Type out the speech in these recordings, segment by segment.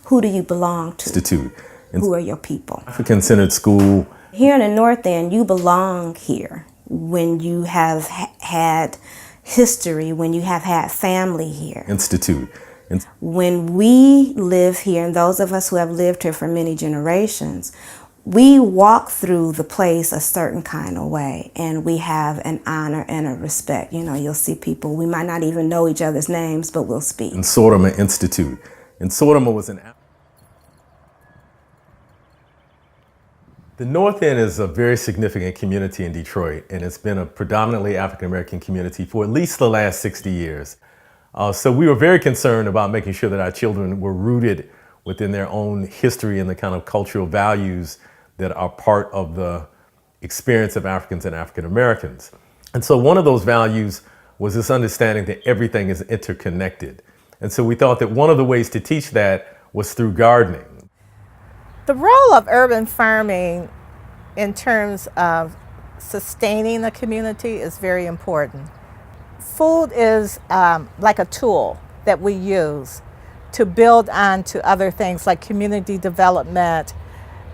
Who do you belong to? Institute. Who are your people? African-centered school. Here in the North End, you belong here when you have had history, when you have had family here. Institute. When we live here, and those of us who have lived here for many generations, we walk through the place a certain kind of way, and we have an honor and a respect. You know, you'll see people, we might not even know each other's names, but we'll speak. And Sortimer Institute. And Sortimer was The North End is a very significant community in Detroit, and it's been a predominantly African-American community for at least the last 60 years. So we were very concerned about making sure that our children were rooted within their own history and the kind of cultural values that are part of the experience of Africans and African Americans. And so one of those values was this understanding that everything is interconnected. And so we thought that one of the ways to teach that was through gardening. The role of urban farming in terms of sustaining the community is very important. Food is like a tool that we use to build on to other things like community development,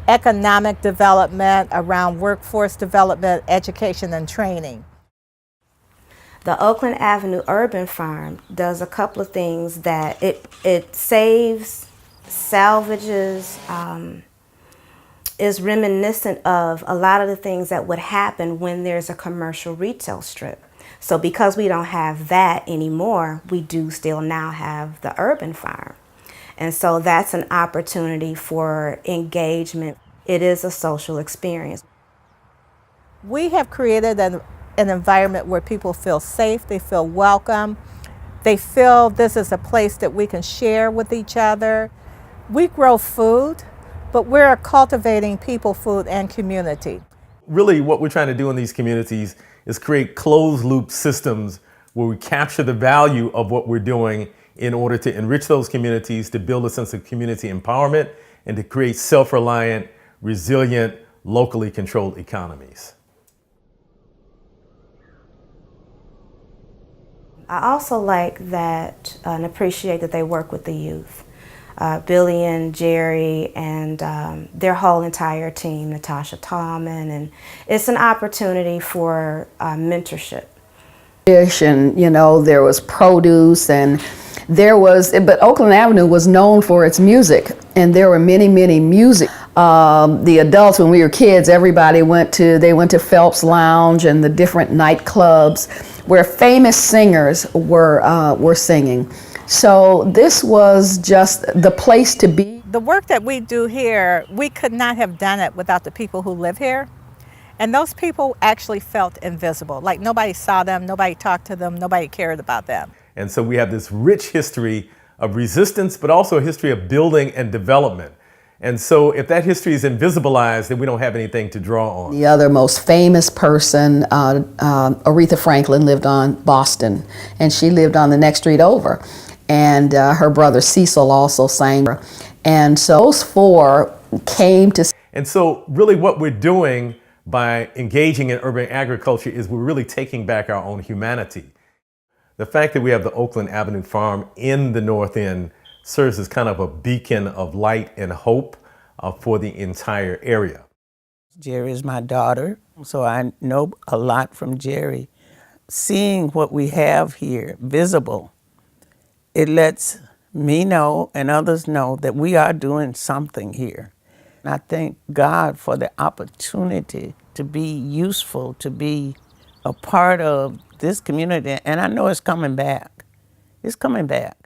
economic development, around workforce development, education, and training. The Oakland Avenue Urban Farm does a couple of things that it saves, salvages, is reminiscent of a lot of the things that would happen when there's a commercial retail strip. So because we don't have that anymore, we do still now have the urban farm. And so that's an opportunity for engagement. It is a social experience. We have created an environment where people feel safe, they feel welcome, they feel this is a place that we can share with each other. We grow food, but we're cultivating people, food, and community. Really what we're trying to do in these communities is create closed loop systems where we capture the value of what we're doing in order to enrich those communities, to build a sense of community empowerment, and to create self-reliant, resilient, locally controlled economies. I also like that and appreciate that they work with the youth. Billy and Jerry and their whole entire team, Natasha Tallman, and it's an opportunity for mentorship. And, you know, there was produce and but Oakland Avenue was known for its music, and there were many, many music. The adults, when we were kids, everybody went to Phelps Lounge and the different nightclubs where famous singers were singing. So this was just the place to be. The work that we do here, we could not have done it without the people who live here. And those people actually felt invisible, like nobody saw them, nobody talked to them, nobody cared about them. And so we have this rich history of resistance, but also a history of building and development. And so if that history is invisibilized, then we don't have anything to draw on. The other most famous person, Aretha Franklin, lived on Boston, and she lived on the next street over. And her brother Cecil also sang. And so those four came to. And so really what we're doing by engaging in urban agriculture is we're really taking back our own humanity. The fact that we have the Oakland Avenue Farm in the North End serves as kind of a beacon of light and hope for the entire area. Jerry is my daughter, so I know a lot from Jerry. Seeing what we have here visible, it lets me know and others know that we are doing something here. And I thank God for the opportunity to be useful, to be a part of this community. And I know it's coming back. It's coming back.